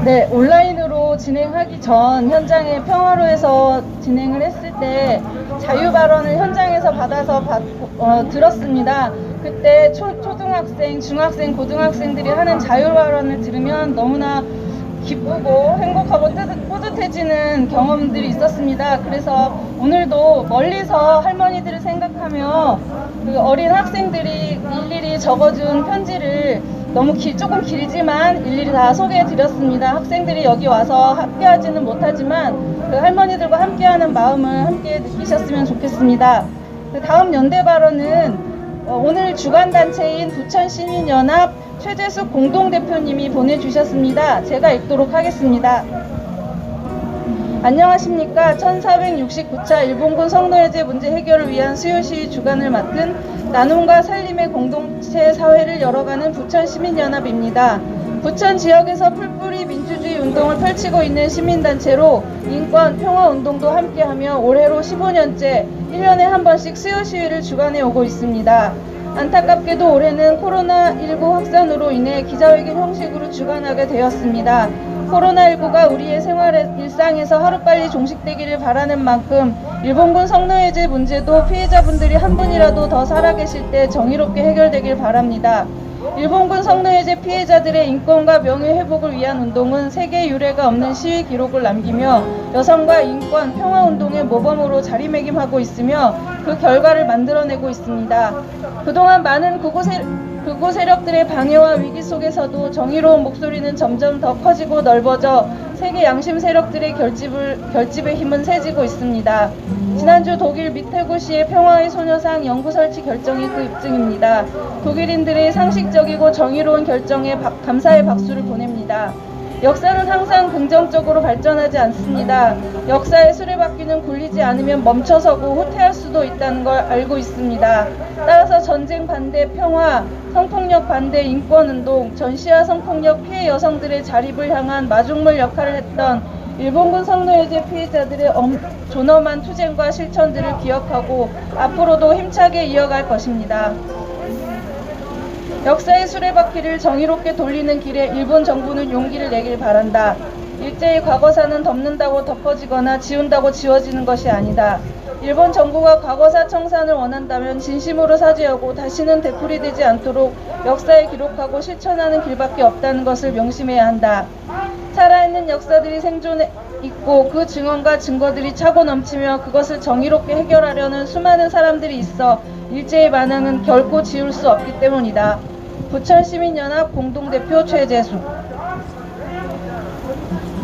네, 온라인으로 진행하기 전 현장에 평화로에서 진행을 했을 때 자유 발언을 현장에서 받아서 들었습니다. 그때 초등학생, 중학생, 고등학생들이 하는 자유 발언을 들으면 너무나 기쁘고 행복하고 뿌듯해지는 경험들이 있었습니다. 그래서 오늘도 멀리서 할머니들을 생각하며 그 어린 학생들이 일일이 적어준 편지를 조금 길지만 일일이 다 소개해 드렸습니다. 학생들이 여기 와서 함께하지는 못하지만 그 할머니들과 함께하는 마음을 함께 느끼셨으면 좋겠습니다. 그 다음 연대 발언은 오늘 주관단체인 부천시민연합 최재숙 공동대표님이 보내주셨습니다. 제가 읽도록 하겠습니다. 안녕하십니까. 1469차 일본군 성노예제 문제 해결을 위한 수요시위 주관을 맡은 나눔과 살림의 공동체 사회를 열어가는 부천시민연합입니다. 부천 지역에서 풀뿌리 민주주의 운동을 펼치고 있는 시민단체로 인권, 평화운동도 함께하며 올해로 15년째 1년에 한 번씩 수요시위를 주관해 오고 있습니다. 안타깝게도 올해는 코로나19 확산으로 인해 기자회견 형식으로 주관하게 되었습니다. 코로나19가 우리의 일상에서 하루빨리 종식되기를 바라는 만큼 일본군 성노예제 문제도 피해자분들이 한 분이라도 더 살아계실 때 정의롭게 해결되길 바랍니다. 일본군 성노예제 피해자들의 인권과 명예회복을 위한 운동은 세계 유례가 없는 시위 기록을 남기며 여성과 인권, 평화운동의 모범으로 자리매김하고 있으며 그 결과를 만들어내고 있습니다. 그동안 많은 극우 세력들의 방해와 위기 속에서도 정의로운 목소리는 점점 더 커지고 넓어져 세계 양심 세력들의 결집의 힘은 세지고 있습니다. 지난주 독일 미테구시의 평화의 소녀상 연구 설치 결정이 그 입증입니다. 독일인들의 상식적이고 정의로운 결정에 감사의 박수를 보냅니다. 역사는 항상 긍정적으로 발전하지 않습니다. 역사의 수레바퀴는 굴리지 않으면 멈춰서고 후퇴할 수도 있다는 걸 알고 있습니다. 따라서 전쟁 반대 평화, 성폭력 반대 인권운동, 전시와 성폭력 피해 여성들의 자립을 향한 마중물 역할을 했던 일본군 성노예제 피해자들의 존엄한 투쟁과 실천들을 기억하고 앞으로도 힘차게 이어갈 것입니다. 역사의 수레바퀴를 정의롭게 돌리는 길에 일본 정부는 용기를 내길 바란다. 일제히 과거사는 덮는다고 덮어지거나 지운다고 지워지는 것이 아니다. 일본 정부가 과거사 청산을 원한다면 진심으로 사죄하고 다시는 되풀이되지 않도록 역사에 기록하고 실천하는 길밖에 없다는 것을 명심해야 한다. 살아있는 역사들이 생존해 있고 그 증언과 증거들이 차고 넘치며 그것을 정의롭게 해결하려는 수많은 사람들이 있어 일제의 반응은 결코 지울 수 없기 때문이다. 부천시민연합 공동대표 최재숙.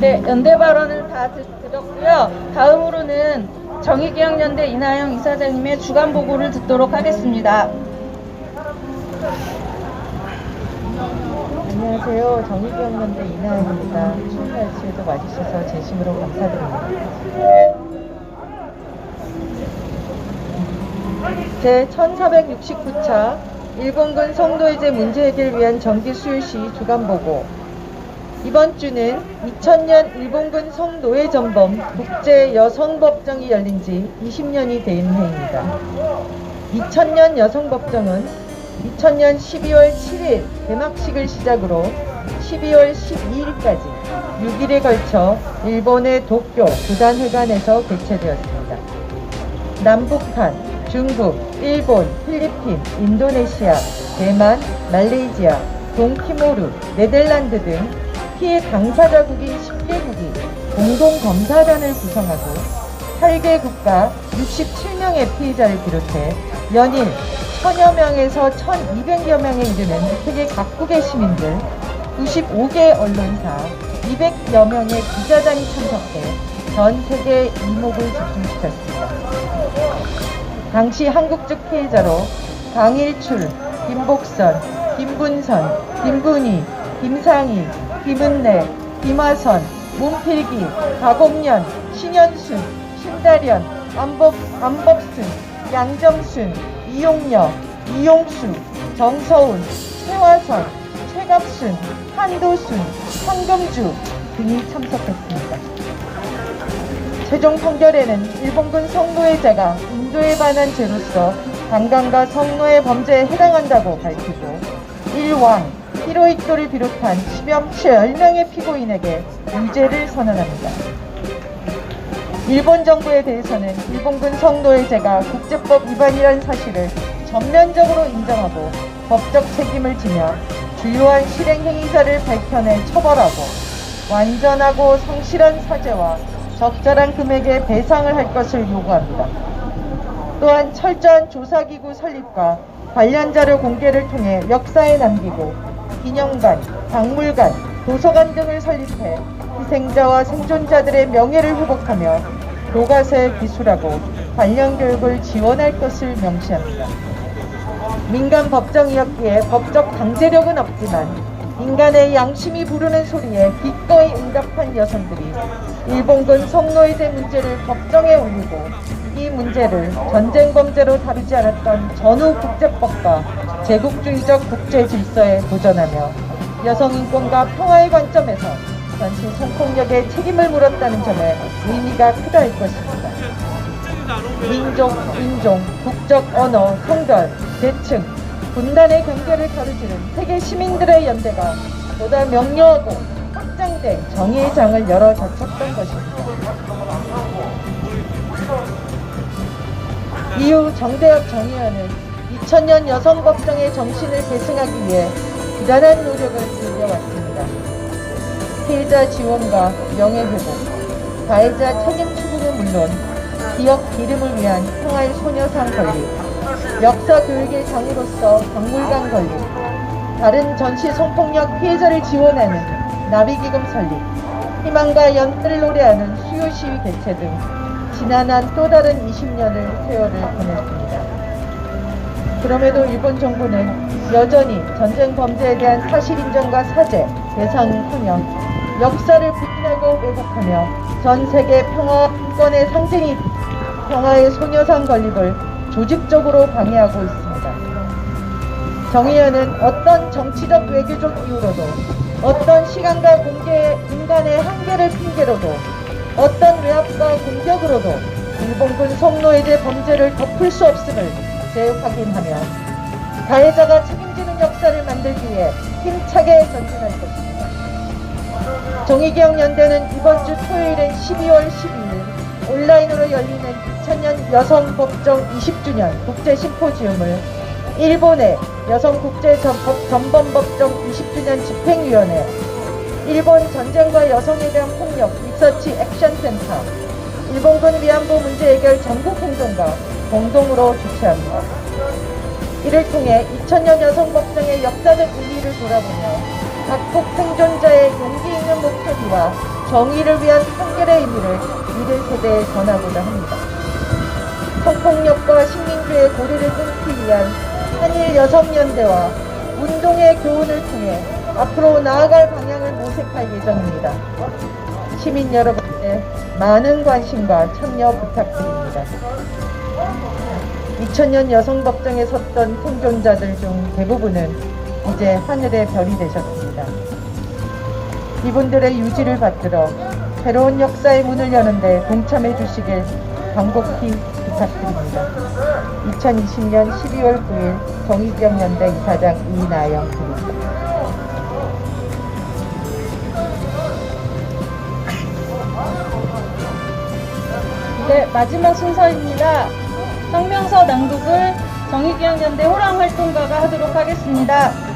네, 연대 발언을 다 들었고요. 다음으로는 정의기억연대 이나영 이사장님의 주간 보고를 듣도록 하겠습니다. 안녕하세요. 정의기억연대 이나영입니다. 추운 날씨에도 와주셔서 진심으로 감사드립니다. 제 1469차 일본군 성노예제 문제 해결 위한 정기 수요시 주간보고. 이번 주는 2000년 일본군 성노예전범 국제 여성법정이 열린 지 20년이 된 해입니다. 2000년 여성법정은 2000년 12월 7일 개막식을 시작으로 12월 12일까지 6일에 걸쳐 일본의 도쿄 부산회관에서 개최되었습니다. 남북한, 중국, 일본, 필리핀, 인도네시아, 대만, 말레이시아, 동티모르, 네덜란드 등 피해 당사자국인 10개국이 공동검사단을 구성하고 8개 국가 67명의 피해자를 비롯해 연일 1000여 명에서 1200여 명에 이르는 세계 각국의 시민들, 95개 언론사, 200여 명의 기자단이 참석해 전 세계 이목을 집중시켰습니다. 당시 한국 측 피해자로 강일출, 김복선, 김분선, 김분희, 김상희, 김은래, 김화선, 문필기, 박옥년, 신현순, 신다련, 안법순, 양정순, 이용녀, 이용수, 정서운, 최화선, 최갑순, 한도순, 황금주 등이 참석했습니다. 최종 판결에는 일본군 성노예자가 인도에 반한 죄로서 강간과 성노예 범죄에 해당한다고 밝히고 1왕, 히로이토를 비롯한 10명의 피고인에게 유죄를 선언합니다. 일본 정부에 대해서는 일본군 성노예제가 국제법 위반이라는 사실을 전면적으로 인정하고 법적 책임을 지며 주요한 실행 행위자를 밝혀내 처벌하고 완전하고 성실한 사죄와 적절한 금액의 배상을 할 것을 요구합니다. 또한 철저한 조사기구 설립과 관련 자료 공개를 통해 역사에 남기고 기념관, 박물관, 도서관 등을 설립해 희생자와 생존자들의 명예를 회복하며 교과서에 기술하고 관련 교육을 지원할 것을 명시합니다. 민간 법정이었기에 법적 강제력은 없지만 인간의 양심이 부르는 소리에 기꺼이 응답한 여성들이 일본군 성노예제 문제를 법정에 올리고 이 문제를 전쟁 범죄로 다루지 않았던 전후 국제법과 제국주의적 국제 질서에 도전하며 여성 인권과 평화의 관점에서 전시 성폭력의 책임을 물었다는 점에 의미가 크다 할 것입니다. 민족, 인종, 국적, 언어, 성별, 계층, 분단의 경계를 가로지른 세계 시민들의 연대가 보다 명료하고 확장된 정의의 장을 열어 젖혔던 것입니다. 이후 정대협 정의회는 2000년 여성법정의 정신을 계승하기 위해 부단한 노력을 기울여왔습니다. 피해자 지원과 명예회복, 가해자 책임 추궁은 물론 기억 기름을 위한 평화의 소녀상 건립, 역사 교육의 장으로서 박물관 건립, 다른 전시 성폭력 피해자를 지원하는 나비기금 설립, 희망과 연대를 노래하는 수요 시위 개최 등 지난한 또 다른 20년의 세월을 보냈습니다. 그럼에도 일본 정부는 여전히 전쟁 범죄에 대한 사실 인정과 사죄, 배상은커녕 역사를 부인하고 왜곡하며 전 세계 평화 인권의 상징이 평화의 소녀상 건립을 조직적으로 방해하고 있습니다. 정의연은 어떤 정치적 외교적 이유로도 어떤 시간과 공개 인간의 한계를 핑계로도 어떤 외압과 공격으로도 일본군 성노예제 범죄를 덮을 수 없음을 재확인하며 가해자가 책임지는 역사를 만들기 위해 힘차게 전진할 것입니다. 정의기억연대는 이번 주 토요일인 12월 12일 온라인으로 열리는 2000년 여성법정 20주년 국제심포지움을 일본의 여성국제전범법정 20주년 집행위원회, 일본 전쟁과 여성에 대한 폭력 리서치 액션센터, 일본군 위안부 문제 해결 전국행동가 공동으로 주최합니다. 이를 통해 2000년 여성법정의 역사적 의미를 돌아보며 각국 생존자의 용기 있는 목소리와 정의를 위한 판결의 의미를 미래 세대에 전하고자 합니다. 성폭력과 식민주의 고리를 끊기 위한 한일 여성연대와 운동의 교훈을 통해 앞으로 나아갈 방향을 모색할 예정입니다. 시민 여러분의 많은 관심과 참여 부탁드립니다. 2000년 여성법정에 섰던 생존자들 중 대부분은 이제 하늘의 별이 되셨습니다. 이분들의 유지를 받들어 새로운 역사의 문을 여는데 동참해 주시길 간곡히 부탁드립니다. 2020년 12월 9일 정의기억연대 이사장 이나영입니다. 네, 마지막 순서입니다. 성명서 낭독을 정의기억연대 호랑활동가가 하도록 하겠습니다.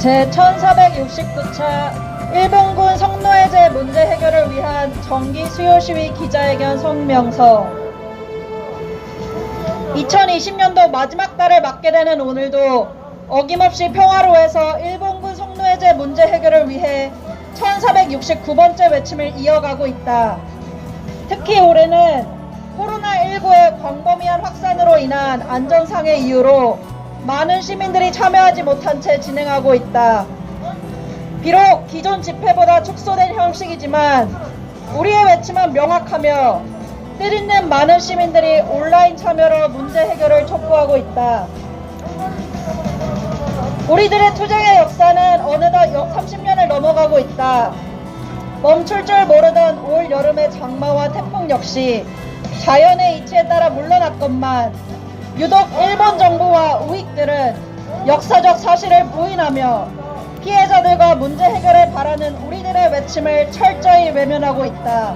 제1469차 일본군 성노예제 문제 해결을 위한 정기 수요 시위 기자회견 성명서. 2020년도 마지막 달을 맞게 되는 오늘도 어김없이 평화로에서 일본군 성노예제 문제 해결을 위해 1469번째 외침을 이어가고 있다. 특히 올해는 코로나19의 광범위한 확산으로 인한 안전상의 이유로 많은 시민들이 참여하지 못한 채 진행하고 있다. 비록 기존 집회보다 축소된 형식이지만 우리의 외침은 명확하며 뜻있는 많은 시민들이 온라인 참여로 문제 해결을 촉구하고 있다. 우리들의 투쟁의 역사는 어느덧 30년을 넘어가고 있다. 멈출 줄 모르던 올 여름의 장마와 태풍 역시 자연의 이치에 따라 물러났건만 유독 일본 정부와 우익들은 역사적 사실을 부인하며 피해자들과 문제 해결을 바라는 우리들의 외침을 철저히 외면하고 있다.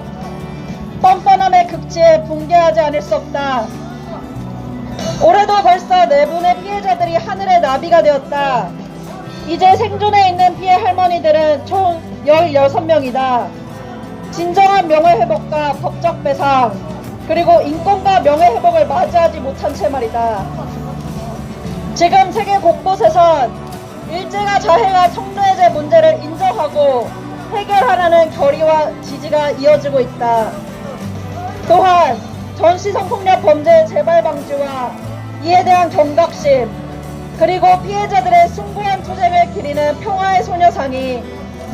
뻔뻔함의 극치에 붕괴하지 않을 수 없다. 올해도 벌써 4분의 피해자들이 하늘의 나비가 되었다. 이제 생존해 있는 피해 할머니들은 총 16명이다. 진정한 명예회복과 법적 배상, 그리고 인권과 명예회복을 맞이하지 못한 채 말이다. 지금 세계 곳곳에선 일제가 자행한 성노예제 문제를 인정하고 해결하라는 결의와 지지가 이어지고 있다. 또한 전시성폭력 범죄 재발 방지와 이에 대한 경각심, 그리고 피해자들의 숭고한 투쟁을 기리는 평화의 소녀상이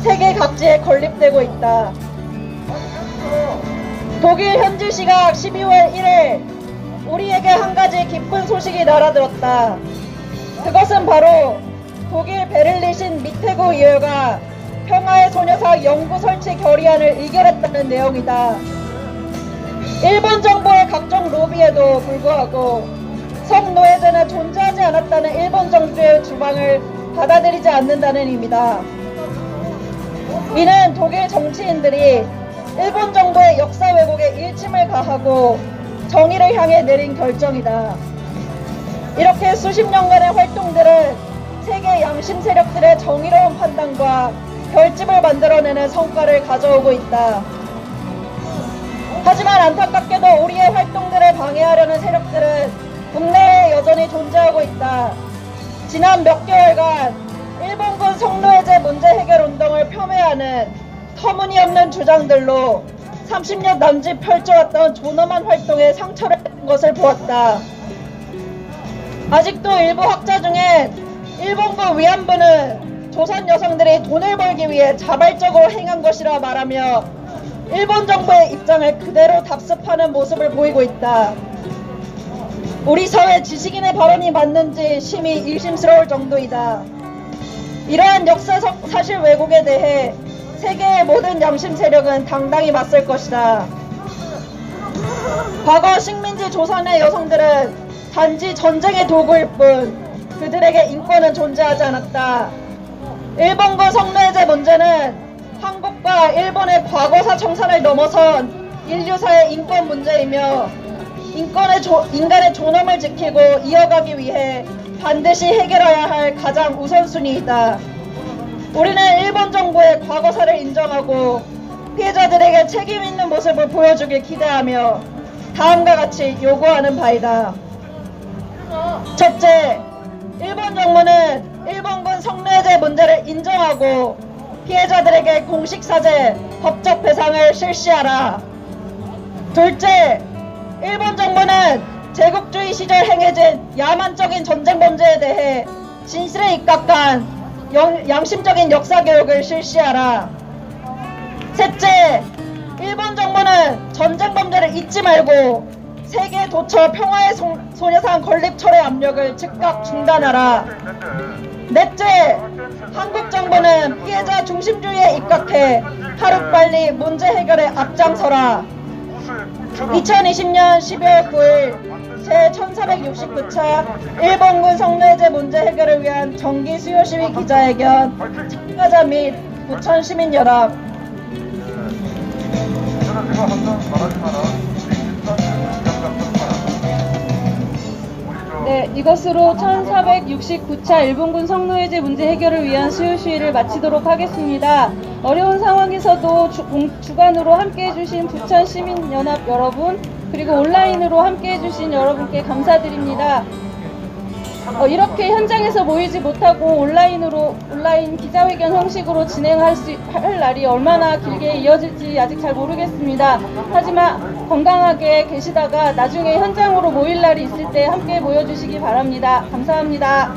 세계 각지에 건립되고 있다. 독일 현지 시각 12월 1일 우리에게 한 가지 기쁜 소식이 날아들었다. 그것은 바로 독일 베를린신 미테구 의회가 평화의 소녀상 연구 설치 결의안을 의결했다는 내용이다. 일본 정부의 각종 로비에도 불구하고 성노예제는 존재하지 않았다는 일본 정부의 주장을 받아들이지 않는다는 의미다. 이는 독일 정치인들이 일본 정부의 역사 왜곡에 일침을 가하고 정의를 향해 내린 결정이다. 이렇게 수십 년간의 활동들은 세계 양심 세력들의 정의로운 판단과 결집을 만들어내는 성과를 가져오고 있다. 하지만 안타깝게도 우리의 활동들을 방해하려는 세력들은 국내에 여전히 존재하고 있다. 지난 몇 개월간 일본군 성노예제 문제 해결 운동을 폄훼하는 터무니없는 주장들로 30년 남짓 펼쳐왔던 존엄한 활동에 상처를 입은 것을 보았다. 아직도 일부 학자 중엔 일본군 위안부는 조선 여성들이 돈을 벌기 위해 자발적으로 행한 것이라 말하며 일본 정부의 입장을 그대로 답습하는 모습을 보이고 있다. 우리 사회 지식인의 발언이 맞는지 심히 의심스러울 정도이다. 이러한 역사적 사실 왜곡에 대해 세계의 모든 양심 세력은 당당히 맞설 것이다. 과거 식민지 조선의 여성들은 단지 전쟁의 도구일 뿐 그들에게 인권은 존재하지 않았다. 일본군 성노예제 문제는 한국과 일본의 과거사 청산을 넘어선 인류사의 인권 문제이며 인간의 존엄을 지키고 이어가기 위해 반드시 해결해야 할 가장 우선순위이다. 우리는 일본 정부의 과거사를 인정하고 피해자들에게 책임 있는 모습을 보여주길 기대하며 다음과 같이 요구하는 바이다. 첫째, 일본 정부는 일본군 성노예제 문제를 인정하고 피해자들에게 공식 사죄, 법적 배상을 실시하라. 둘째, 일본 정부는 제국주의 시절 행해진 야만적인 전쟁 범죄에 대해 진실에 입각한 양심적인 역사교육을 실시하라. 셋째, 일본 정부는 전쟁 범죄를 잊지 말고 세계 도처 평화의 소녀상 건립 철회 압력을 즉각 중단하라. 넷째, 한국 정부는 피해자 중심주의에 입각해 하루빨리 문제 해결에 앞장서라. 2020년 12월 9일 제1469차 일본군 성노예제 문제 해결을 위한 정기 수요 시위 기자회견 참가자 및 부천 시민연합. 네, 이것으로 1469차 일본군 성노예제 문제 해결을 위한 수요 시위를 마치도록 하겠습니다. 어려운 상황에서도 주간으로 함께해 주신 부천 시민연합 여러분, 그리고 온라인으로 함께해 주신 여러분께 감사드립니다. 이렇게 현장에서 모이지 못하고 온라인 기자회견 형식으로 진행할 날이 얼마나 길게 이어질지 아직 잘 모르겠습니다. 하지만 건강하게 계시다가 나중에 현장으로 모일 날이 있을 때 함께 모여주시기 바랍니다. 감사합니다.